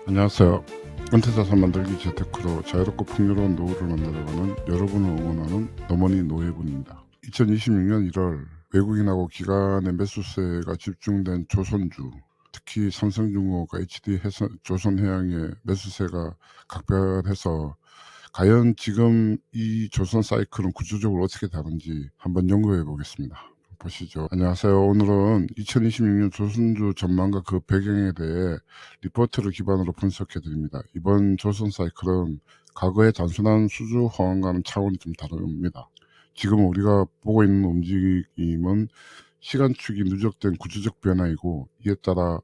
안녕하세요. 은퇴자산 만들기 재테크로 자유롭고 풍요로운 노후를 만들어가는 여러분을 응원하는 노머니 노예분입니다. 2026년 1월 외국인하고 기관의 매수세가 집중된 조선주, 특히 삼성중공업과 HD 조선해양의 매수세가 각별해서 과연 지금 이 조선 사이클은 구조적으로 어떻게 다른지 한번 연구해 보겠습니다. 보시죠. 안녕하세요. 오늘은 2026년 조선주 전망과 그 배경에 대해 리포트를 기반으로 분석해 드립니다. 이번 조선 사이클은 과거의 단순한 수주 호황과는 차원이 좀 다릅니다. 지금 우리가 보고 있는 움직임은 시간축이 누적된 구조적 변화이고, 이에 따라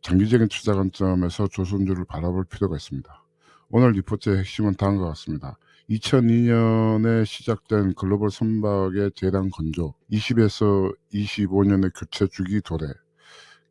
장기적인 투자 관점에서 조선주를 바라볼 필요가 있습니다. 오늘 리포트의 핵심은 다음과 같습니다. 2002년에 시작된 글로벌 선박의 대량 건조, 20에서 25년의 교체 주기 도래,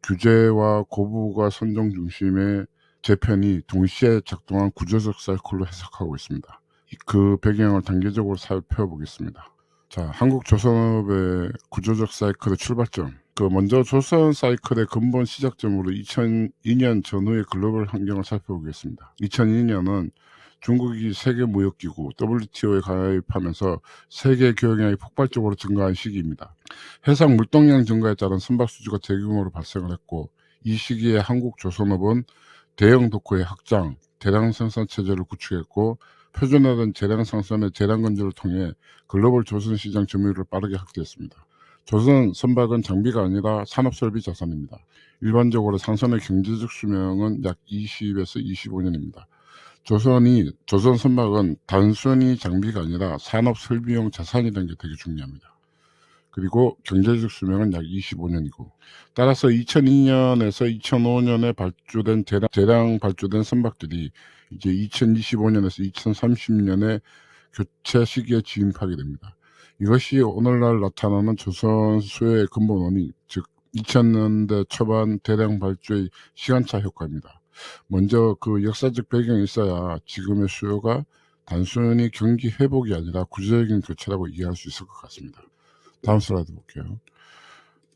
규제와 고부가 선정 중심의 재편이 동시에 작동한 구조적 사이클로 해석하고 있습니다. 그 배경을 단계적으로 살펴보겠습니다. 자, 한국조선업의 구조적 사이클의 출발점. 먼저 조선 사이클의 근본 시작점으로 2002년 전후의 글로벌 환경을 살펴보겠습니다. 2002년은 중국이 세계무역기구 WTO에 가입하면서 세계 교역량이 폭발적으로 증가한 시기입니다. 해상 물동량 증가에 따른 선박 수주가 대규모로 발생을 했고, 이 시기에 한국조선업은 대형 도커의 확장, 대량 생산 체제를 구축했고, 표준화된 재량 생산의 대량 건조를 통해 글로벌 조선 시장 점유율을 빠르게 확대했습니다. 조선 선박은 장비가 아니라 산업설비 자산입니다. 일반적으로 상선의 경제적 수명은 약 20에서 25년입니다. 조선 선박은 단순히 장비가 아니라 산업설비용 자산이라는 게 되게 중요합니다. 그리고 경제적 수명은 약 25년이고, 따라서 2002년에서 2005년에 발주된 대량 발주된 선박들이 이제 2025년에서 2030년에 교체 시기에 진입하게 됩니다. 이것이 오늘날 나타나는 조선 수요의 근본 원인, 즉 2000년대 초반 대량 발주의 시간차 효과입니다. 먼저 그 역사적 배경이 있어야 지금의 수요가 단순히 경기 회복이 아니라 구조적인 교체라고 이해할 수 있을 것 같습니다. 다음 슬라이드 볼게요.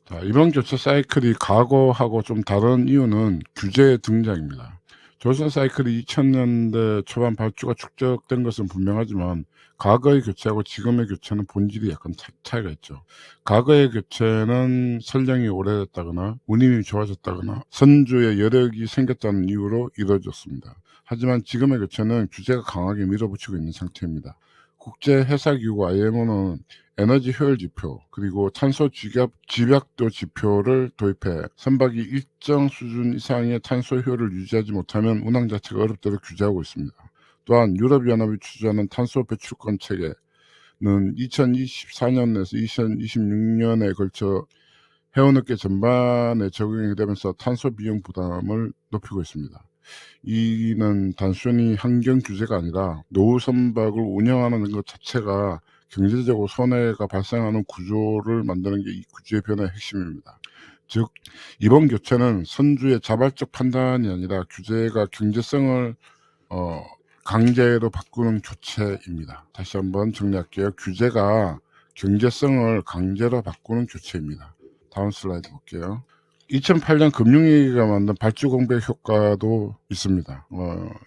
자, 이번 교체 사이클이 과거하고 좀 다른 이유는 규제의 등장입니다. 조선 사이클이 2000년대 초반 발주가 축적된 것은 분명하지만, 과거의 교체하고 지금의 교체는 본질이 약간 차이가 있죠. 과거의 교체는 선량이 오래됐다거나 운임이 좋아졌다거나 선주의 여력이 생겼다는 이유로 이루어졌습니다. 하지만 지금의 교체는 규제가 강하게 밀어붙이고 있는 상태입니다. 국제회사기구 IMO는 에너지 효율 지표, 그리고 탄소 집약도 지표를 도입해 선박이 일정 수준 이상의 탄소 효율을 유지하지 못하면 운항 자체가 어렵도록 규제하고 있습니다. 또한 유럽연합이 추진하는 탄소 배출권 체계는 2024년에서 2026년에 걸쳐 해운업계 전반에 적용이 되면서 탄소 비용 부담을 높이고 있습니다. 이는 단순히 환경 규제가 아니라 노후 선박을 운영하는 것 자체가 경제적으로 손해가 발생하는 구조를 만드는 게 이 구조의 변화의 핵심입니다. 즉, 이번 교체는 선주의 자발적 판단이 아니라 규제가 경제성을 강제로 바꾸는 교체입니다. 다시 한번 정리할게요. 규제가 경제성을 강제로 바꾸는 교체입니다. 다음 슬라이드 볼게요. 2008년 금융위기가 만든 발주 공백 효과도 있습니다.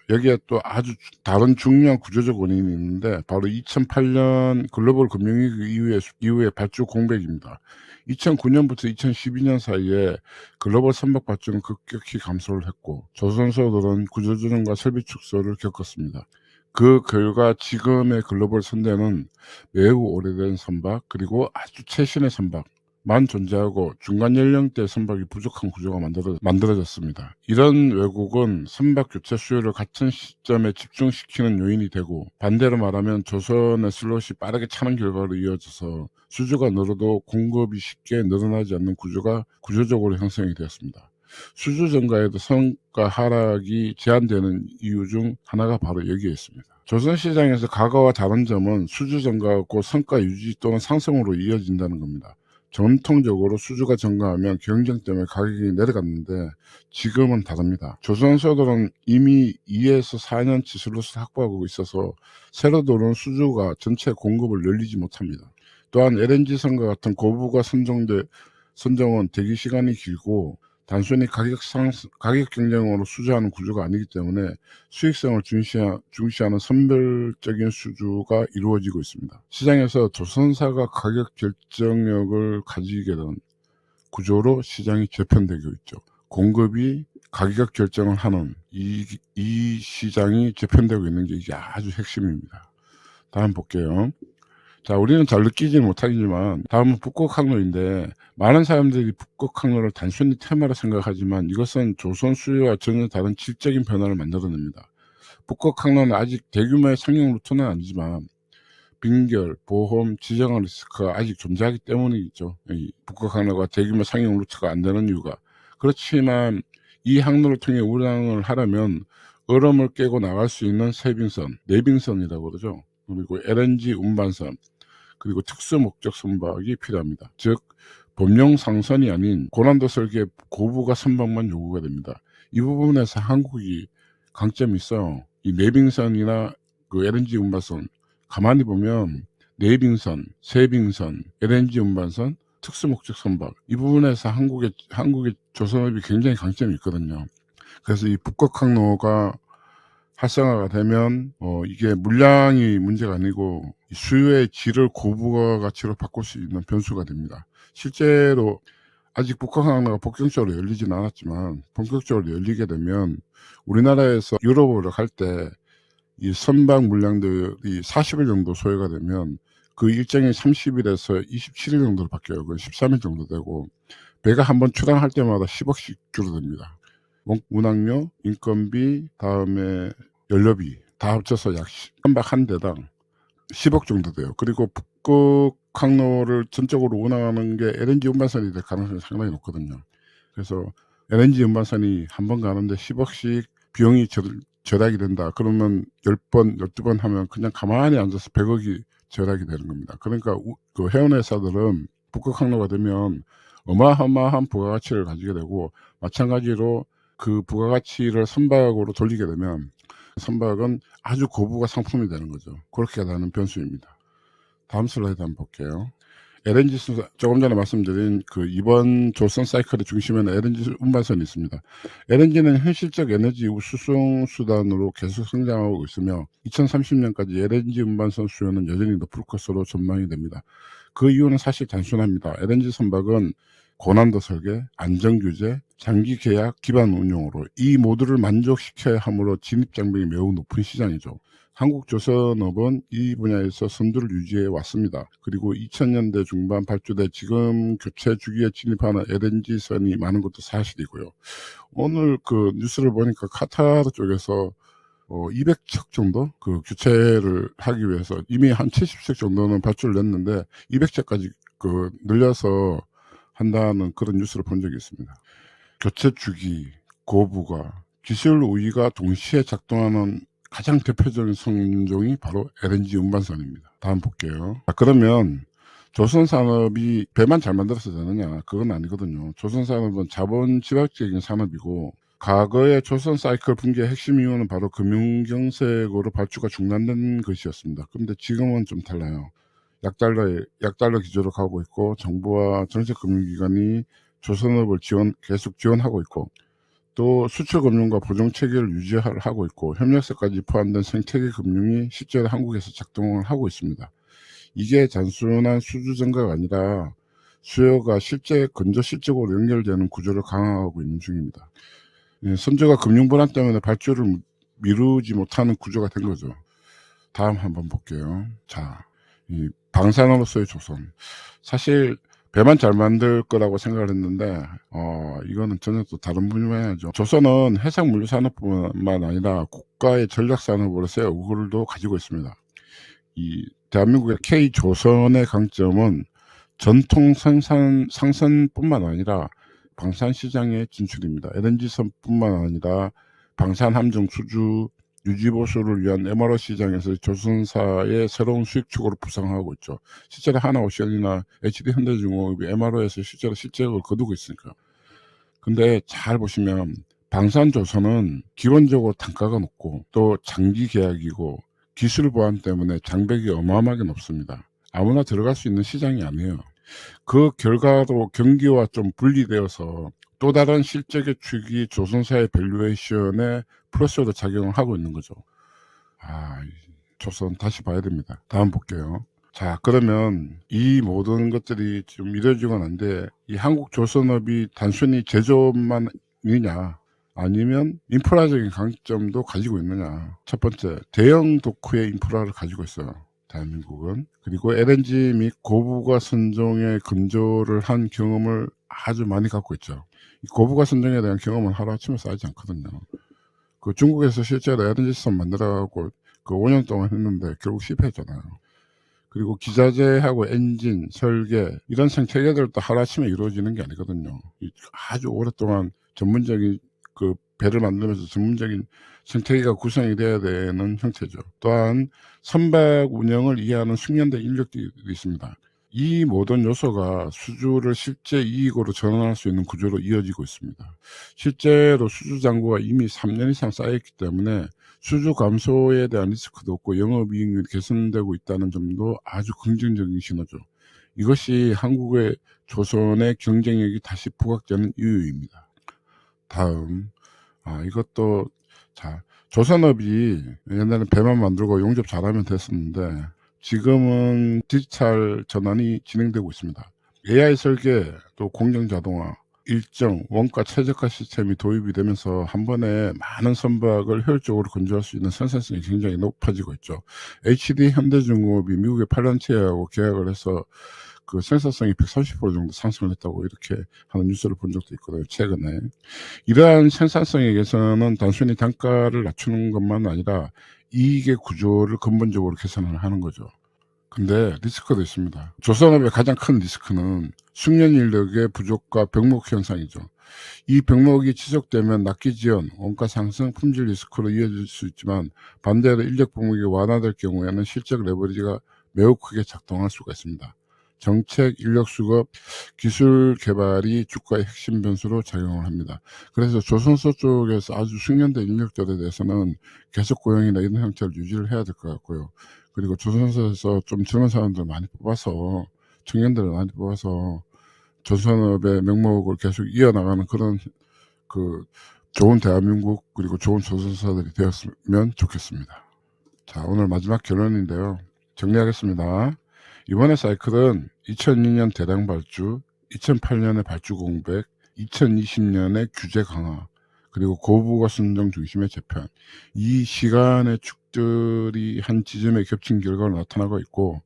여기에 또 아주 다른 중요한 구조적 원인이 있는데, 바로 2008년 글로벌 금융위기 이후의 발주 공백입니다. 2009년부터 2012년 사이에 글로벌 선박 발주는 급격히 감소를 했고, 조선소들은 구조조정과 설비 축소를 겪었습니다. 그 결과 지금의 글로벌 선대는 매우 오래된 선박, 그리고 아주 최신의 선박 만 존재하고 중간 연령대 선박이 부족한 구조가 만들어졌습니다. 이런 왜곡은 선박 교체 수요를 같은 시점에 집중시키는 요인이 되고, 반대로 말하면 조선의 슬롯이 빠르게 차는 결과로 이어져서 수주가 늘어도 공급이 쉽게 늘어나지 않는 구조가 구조적으로 형성이 되었습니다. 수주 증가에도 성과 하락이 제한되는 이유 중 하나가 바로 여기에 있습니다. 조선 시장에서 과거와 다른 점은 수주 증가가 곧 성과 유지 또는 상승으로 이어진다는 겁니다. 전통적으로 수주가 증가하면 경쟁 때문에 가격이 내려갔는데, 지금은 다릅니다. 조선소들은 이미 2에서 4년치 슬롯을 확보하고 있어서 새로 들어온 수주가 전체 공급을 늘리지 못합니다. 또한 LNG선과 같은 고부가 선정은 대기 시간이 길고 단순히 가격 경쟁으로 수주하는 구조가 아니기 때문에 수익성을 중시하는 선별적인 수주가 이루어지고 있습니다. 시장에서 조선사가 가격 결정력을 가지게 된 구조로 시장이 재편되고 있죠. 공급이 가격 결정을 하는 이 시장이 재편되고 있는 게 이게 아주 핵심입니다. 다음 볼게요. 자, 우리는 잘 느끼지는 못하지만 다음은 북극 항로인데 많은 사람들이 북극 항로를 단순히 테마로 생각하지만 이것은 조선 수요와 전혀 다른 질적인 변화를 만들어냅니다. 북극 항로는 아직 대규모의 상용 루트는 아니지만 빈결, 보험, 지정학 리스크가 아직 존재하기 때문이죠. 이 북극 항로가 대규모 상용 루트가 안 되는 이유가. 그렇지만 이 항로를 통해 운항을 하려면 얼음을 깨고 나갈 수 있는 세빙선, 내빙선이라고 그러죠. 그리고 LNG 운반선, 그리고 특수 목적 선박이 필요합니다. 즉 범용 상선이 아닌 고난도 설계 고부가 선박만 요구가 됩니다. 이 부분에서 한국이 강점이 있어요. 이 내빙선이나 그 LNG 운반선 가만히 보면 내빙선, 세빙선, LNG 운반선, 특수 목적 선박 이 부분에서 한국의 조선업이 굉장히 강점이 있거든요. 그래서 이 북극 항로가 활성화가 되면 이게 물량이 문제가 아니고 수요의 질을 고부가 가치로 바꿀 수 있는 변수가 됩니다. 실제로 아직 북극 항로가 본격적으로 열리지는 않았지만 본격적으로 열리게 되면 우리나라에서 유럽으로 갈 때 이 선박 물량들이 40일 정도 소요가 되면 그 일정이 30일에서 27일 정도로 바뀌어요. 그 13일 정도 되고 배가 한번 출항할 때마다 10억씩 줄어듭니다. 운항료, 인건비, 다음에 연료비 다 합쳐서 약 선박 한 대당 10억 정도 돼요. 그리고 북극 항로를 전적으로 운항하는 게 LNG 운반선이 될 가능성이 상당히 높거든요. 그래서 LNG 운반선이 한 번 가는데 10억씩 비용이 절약이 된다. 그러면 10번, 12번 하면 그냥 가만히 앉아서 100억이 절약이 되는 겁니다. 그러니까 그 해운회사들은 북극 항로가 되면 어마어마한 부가가치를 가지게 되고 마찬가지로 그 부가가치를 선박으로 돌리게 되면 선박은 아주 고부가 상품이 되는 거죠. 그렇게 되는 변수입니다. 다음 슬라이드 한번 볼게요. LNG 조금 전에 말씀드린 그 이번 조선 사이클의 중심에는 LNG 운반선이 있습니다. LNG는 현실적 에너지 수송 수단으로 계속 성장하고 있으며 2030년까지 LNG 운반선 수요는 여전히 높을 것으로 전망이 됩니다. 그 이유는 사실 단순합니다. LNG 선박은 고난도 설계, 안전규제, 장기 계약 기반 운용으로 이 모두를 만족시켜야 하므로 진입장벽이 매우 높은 시장이죠. 한국조선업은 이 분야에서 선두를 유지해 왔습니다. 그리고 2000년대 중반 발주돼 지금 교체 주기에 진입하는 LNG선이 많은 것도 사실이고요. 오늘 그 뉴스를 보니까 카타르 쪽에서 200척 정도 그 교체를 하기 위해서 이미 한 70척 정도는 발주를 냈는데 200척까지 그 늘려서 한다는 그런 뉴스를 본 적이 있습니다. 교체 주기, 고부가, 기술 우위가 동시에 작동하는 가장 대표적인 선종이 바로 LNG 운반선입니다. 다음 볼게요. 그러면 조선산업이 배만 잘 만들어서 되느냐? 그건 아니거든요. 조선산업은 자본 집약적인 산업이고 과거의 조선 사이클 붕괴의 핵심 이유는 바로 금융경색으로 발주가 중단된 것이었습니다. 그런데 지금은 좀 달라요. 약달러 기조로 가고 있고 정부와 정책금융기관이 조선업을 계속 지원하고 있고 또 수출금융과 보정체계를 유지하고 있고 협력사까지 포함된 생태계 금융이 실제로 한국에서 작동을 하고 있습니다. 이게 단순한 수주 증가가 아니라 수요가 근저실적으로 연결되는 구조를 강화하고 있는 중입니다. 선조가 금융불안 때문에 발주를 미루지 못하는 구조가 된 거죠. 다음 한번 볼게요. 자, 이 방산으로서의 조선. 사실 배만 잘 만들 거라고 생각을 했는데 이거는 전혀 또 다른 분야죠. 조선은 해상물류산업뿐만 아니라 국가의 전략산업으로서의 우호를 가지고 있습니다. 이 대한민국의 K조선의 강점은 전통 상선뿐만 아니라 방산시장의 진출입니다. LNG선뿐만 아니라 방산함정 수주, 유지보수를 위한 MRO 시장에서 조선사의 새로운 수익축으로 부상하고 있죠. 실제로 하나오션이나 HD현대중공업이 MRO에서 실적을 거두고 있으니까. 근데 잘 보시면 방산조선은 기본적으로 단가가 높고 또 장기 계약이고 기술 보안 때문에 장벽이 어마어마하게 높습니다. 아무나 들어갈 수 있는 시장이 아니에요. 그 결과로 경기와 좀 분리되어서 또 다른 실적의 축이 조선사의 밸류에이션에 플러스로 작용을 하고 있는 거죠. 이 조선 다시 봐야 됩니다. 다음 볼게요. 자, 그러면 이 모든 것들이 좀 이루어지곤 한데 이 한국 조선업이 단순히 제조업만이냐 아니면 인프라적인 강점도 가지고 있느냐. 첫 번째, 대형 도크의 인프라를 가지고 있어요. 대한민국은. 그리고 LNG 및 고부가 선종의 건조를 한 경험을 아주 많이 갖고 있죠. 이 고부가 선종에 대한 경험은 하루아침에 쌓이지 않거든요. 그 중국에서 실제로 LNG 시설 만들어가고 그 5년 동안 했는데 결국 실패했잖아요. 그리고 기자재하고 엔진, 설계 이런 생태계들도 하루아침에 이루어지는 게 아니거든요. 아주 오랫동안 전문적인 그 배를 만들면서 전문적인 생태계가 구성이 돼야 되는 형태죠. 또한 선박 운영을 이해하는 숙련된 인력들이 있습니다. 이 모든 요소가 수주를 실제 이익으로 전환할 수 있는 구조로 이어지고 있습니다. 실제로 수주 잔고가 이미 3년 이상 쌓여있기 때문에 수주 감소에 대한 리스크도 없고 영업이익률이 개선되고 있다는 점도 아주 긍정적인 신호죠. 이것이 한국의 조선의 경쟁력이 다시 부각되는 이유입니다. 다음, 이것도 조선업이 옛날에 배만 만들고 용접 잘하면 됐었는데 지금은 디지털 전환이 진행되고 있습니다. AI 설계, 또 공정 자동화, 일정 원가 최저가 시스템이 도입이 되면서 한 번에 많은 선박을 효율적으로 건조할 수 있는 생산성이 굉장히 높아지고 있죠. HD 현대중공업이 미국의 팔란티아하고 계약을 해서 그 생산성이 130% 정도 상승을 했다고 이렇게 하는 뉴스를 본 적도 있거든요, 최근에. 이러한 생산성의 개선은 단순히 단가를 낮추는 것만 아니라 이익의 구조를 근본적으로 개선을 하는 거죠. 근데 리스크도 있습니다. 조선업의 가장 큰 리스크는 숙련 인력의 부족과 병목 현상이죠. 이 병목이 지속되면 납기 지연, 원가 상승, 품질 리스크로 이어질 수 있지만 반대로 인력 병목이 완화될 경우에는 실적 레버리지가 매우 크게 작동할 수가 있습니다. 정책, 인력 수급, 기술 개발이 주가의 핵심 변수로 작용을 합니다. 그래서 조선소 쪽에서 아주 숙련된 인력들에 대해서는 계속 고용이나 이런 형태를 유지를 해야 될 것 같고요. 그리고 조선소에서 좀 젊은 사람들 많이 뽑아서, 청년들을 많이 뽑아서 조선업의 명목을 계속 이어나가는 그런 좋은 대한민국 그리고 좋은 조선사들이 되었으면 좋겠습니다. 자, 오늘 마지막 결론인데요. 정리하겠습니다. 이번의 사이클은 2002년 대량 발주, 2008년의 발주 공백, 2020년의 규제 강화, 그리고 고부가 선정 중심의 재편, 이 시간의 축들이 한 지점에 겹친 결과로 나타나고 있고,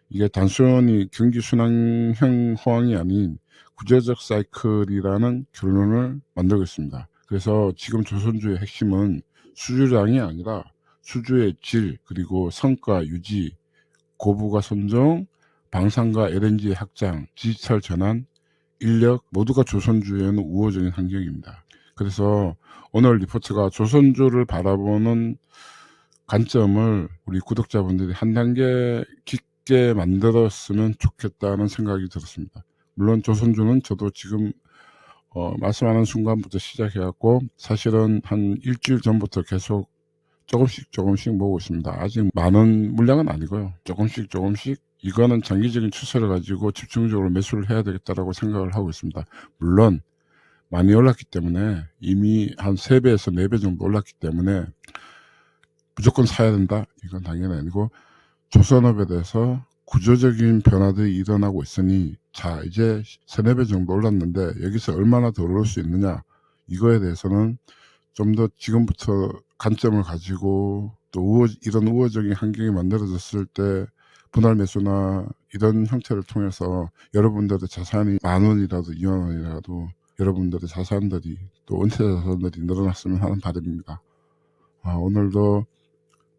이게 단순히 경기 순환형 호황이 아닌 구조적 사이클이라는 결론을 만들고 있습니다. 그래서 지금 조선주의 핵심은 수주량이 아니라 수주의 질, 그리고 성과 유지, 고부가 선정, 방산과 LNG의 확장, 디지털 전환, 인력 모두가 조선주에는 우호적인 환경입니다. 그래서 오늘 리포트가 조선주를 바라보는 관점을 우리 구독자분들이 한 단계 깊게 만들었으면 좋겠다는 생각이 들었습니다. 물론 조선주는 저도 지금 말씀하는 순간부터 시작해갖고 사실은 한 일주일 전부터 계속 조금씩 모으고 있습니다. 아직 많은 물량은 아니고요. 조금씩 이거는 장기적인 추세를 가지고 집중적으로 매수를 해야 되겠다라고 생각을 하고 있습니다. 물론 많이 올랐기 때문에 이미 한 3배에서 4배 정도 올랐기 때문에 무조건 사야 된다? 이건 당연히 아니고 조선업에 대해서 구조적인 변화들이 일어나고 있으니 자 이제 3-4배 정도 올랐는데 여기서 얼마나 더 오를 수 있느냐 이거에 대해서는 좀 더 지금부터 관점을 가지고 또 이런 우호적인 환경이 만들어졌을 때 분할 매수나 이런 형태를 통해서 여러분들의 자산이 10,000원이라도 20,000원이라도 여러분들의 자산들이 또 은퇴 자산들이 늘어났으면 하는 바람입니다. 오늘도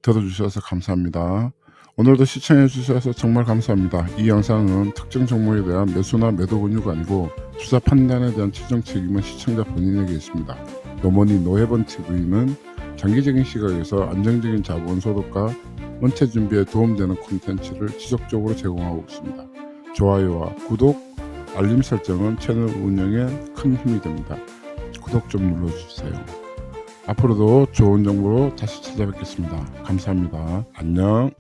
들어주셔서 감사합니다. 오늘도 시청해 주셔서 정말 감사합니다. 이 영상은 특정 종목에 대한 매수나 매도 권유가 아니고 투자 판단에 대한 최종 책임은 시청자 본인에게 있습니다. 노머니 노해본 TV는 장기적인 시각에서 안정적인 자본 소득과 은퇴 준비에 도움되는 콘텐츠를 지속적으로 제공하고 있습니다. 좋아요와 구독, 알림 설정은 채널 운영에 큰 힘이 됩니다. 구독 좀 눌러주세요. 앞으로도 좋은 정보로 다시 찾아뵙겠습니다. 감사합니다. 안녕.